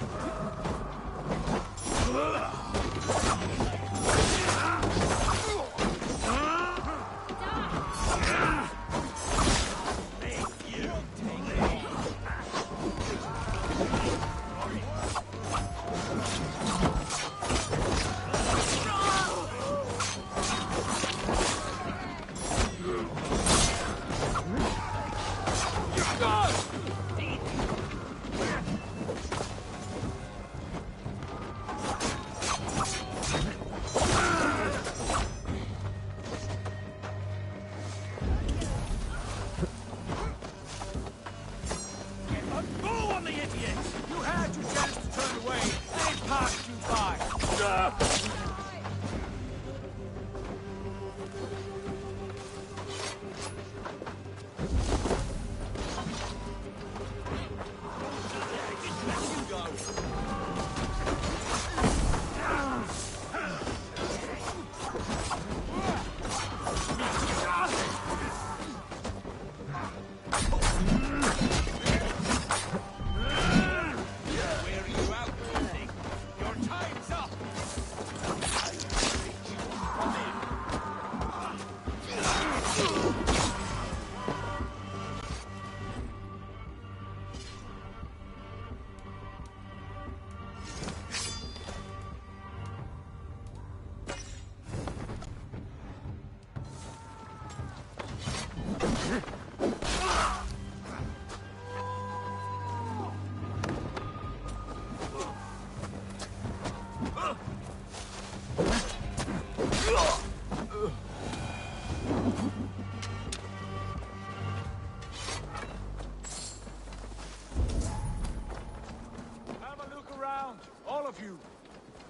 [SPEAKER 2] of you.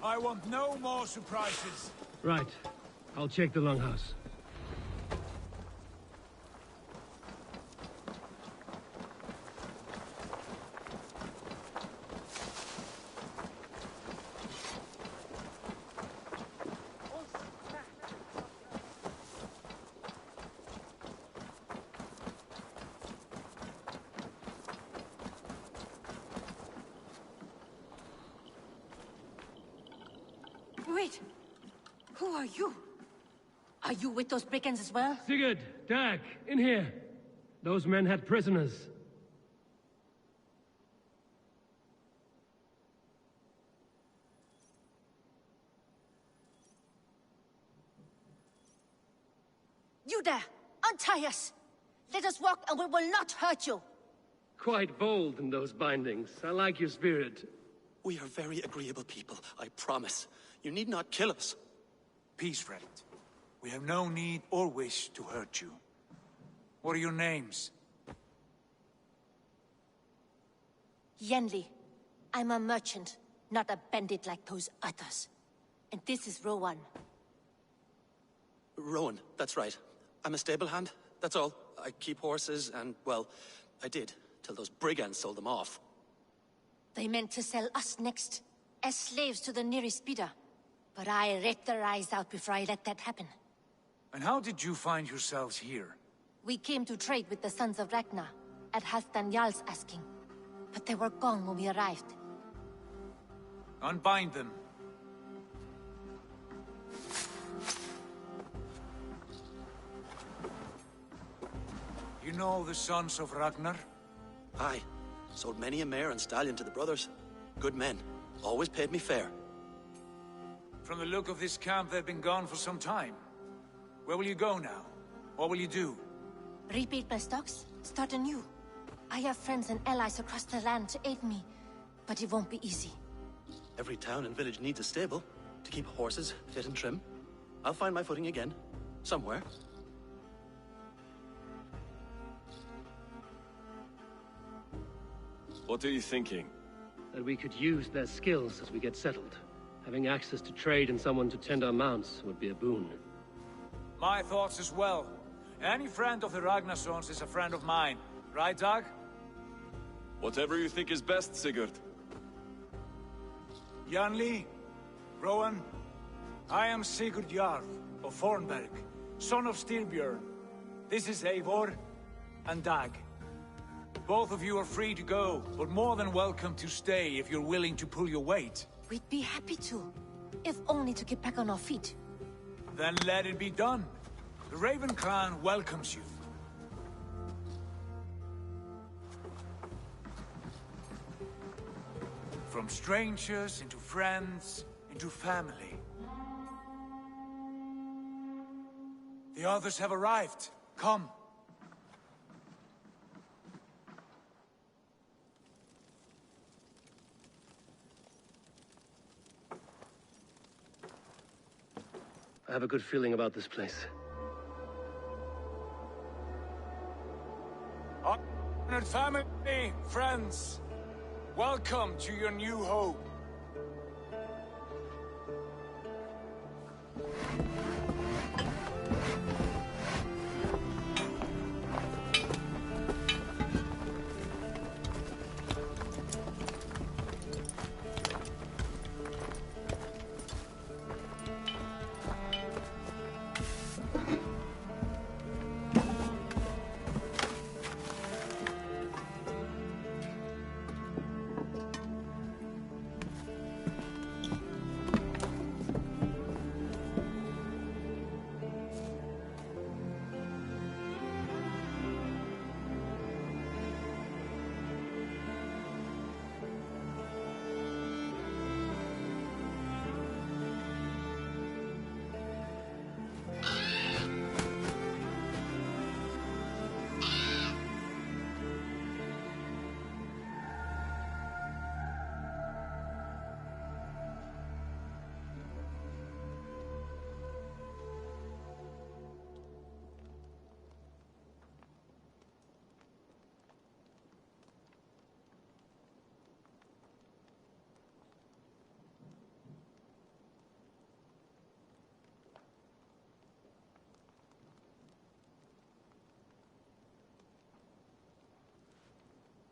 [SPEAKER 2] I want no more surprises.
[SPEAKER 1] Right. I'll check the longhouse.
[SPEAKER 9] Wait! Who are you? Are you with those brigands as well?
[SPEAKER 1] Sigurd, Dag, in here. Those men had prisoners.
[SPEAKER 9] You there! Untie us! Let us walk and we will not hurt you!
[SPEAKER 1] Quite bold in those bindings. I like your spirit.
[SPEAKER 11] We are very agreeable people, I promise. You need not kill us.
[SPEAKER 2] Peace, friend. We have no need or wish to hurt you. What are your names?
[SPEAKER 9] Yenli. I'm a merchant, not a bandit like those others. And this is Rowan.
[SPEAKER 11] Rowan, that's right. I'm a stable hand, that's all. I keep horses and, well, I did, till those brigands sold them off.
[SPEAKER 9] They meant to sell us next, as slaves to the nearest bidder. But I ripped their eyes out before I let that happen.
[SPEAKER 2] And how did you find yourselves here?
[SPEAKER 9] We came to trade with the Sons of Ragnar, at Halfdan Jarl's asking. But they were gone when we arrived.
[SPEAKER 2] Unbind them. You know the Sons of Ragnar?
[SPEAKER 11] Aye. Sold many a mare and stallion to the brothers. Good men. Always paid me fair.
[SPEAKER 2] From the look of this camp, they've been gone for some time. Where will you go now? What will you do?
[SPEAKER 9] Rebuild my stocks, start anew. I have friends and allies across the land to aid me, but it won't be easy.
[SPEAKER 11] Every town and village needs a stable to keep horses fit and trim. I'll find my footing again. Somewhere.
[SPEAKER 17] What are you thinking?
[SPEAKER 1] That we could use their skills as we get settled. Having access to trade and someone to tend our mounts would be a boon.
[SPEAKER 2] My thoughts as well. Any friend of the Ragnarsons is a friend of mine. Right, Dag?
[SPEAKER 17] Whatever you think is best, Sigurd.
[SPEAKER 2] Janli, Rowan, I am Sigurd Jarl of Fornberg, son of Styrbjörn. This is Eivor and Dag. Both of you are free to go, but more than welcome to stay if you're willing to pull your weight.
[SPEAKER 9] We'd be happy to, if only to get back on our feet.
[SPEAKER 2] Then let it be done. The Raven clan welcomes you. From strangers, into friends, into family. The others have arrived. Come.
[SPEAKER 1] I have a good feeling about this place.
[SPEAKER 2] Honored family, friends, welcome to your new home.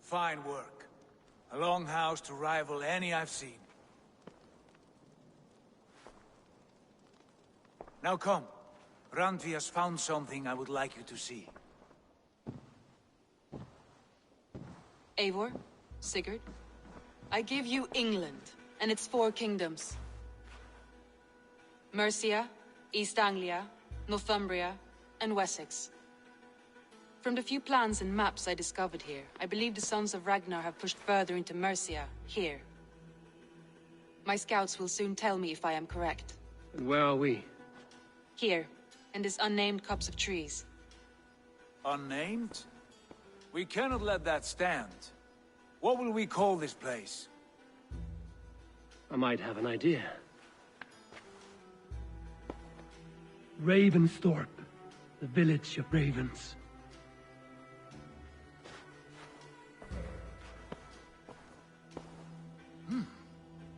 [SPEAKER 2] Fine work. A longhouse to rival any I've seen. Now come. Randvi has found something I would like you to see.
[SPEAKER 21] Eivor, Sigurd, I give you England and its 4 kingdoms. Mercia, East Anglia, Northumbria, and Wessex. From the few plans and maps I discovered here, I believe the Sons of Ragnar have pushed further into Mercia, here. My scouts will soon tell me if I am correct.
[SPEAKER 1] And where are we?
[SPEAKER 21] Here, in this unnamed copse of trees.
[SPEAKER 2] Unnamed? We cannot let that stand. What will we call this place?
[SPEAKER 1] I might have an idea. Ravensthorpe, the village of ravens.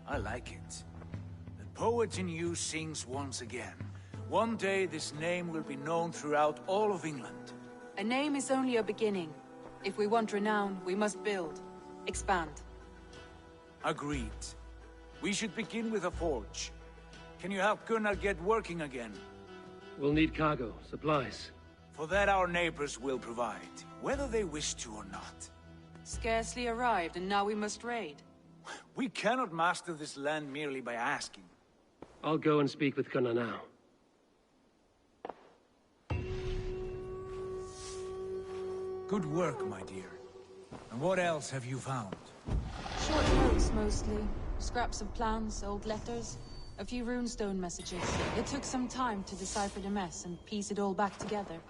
[SPEAKER 2] I like it. The poet in you sings once again. One day this name will be known throughout all of England.
[SPEAKER 21] A name is only a beginning. If we want renown, we must build. Expand.
[SPEAKER 2] Agreed. We should begin with a forge. Can you help Gunnar get working again?
[SPEAKER 1] We'll need cargo, supplies.
[SPEAKER 2] For that our neighbors will provide, whether they wish to or not.
[SPEAKER 21] Scarcely arrived, and now we must raid.
[SPEAKER 2] We cannot master this land merely by asking.
[SPEAKER 1] I'll go and speak with Gunnar now.
[SPEAKER 2] Good work, my dear. And what else have you found?
[SPEAKER 21] Short notes, mostly. Scraps of plans, old letters, a few runestone messages. It took some time to decipher the mess and piece it all back together.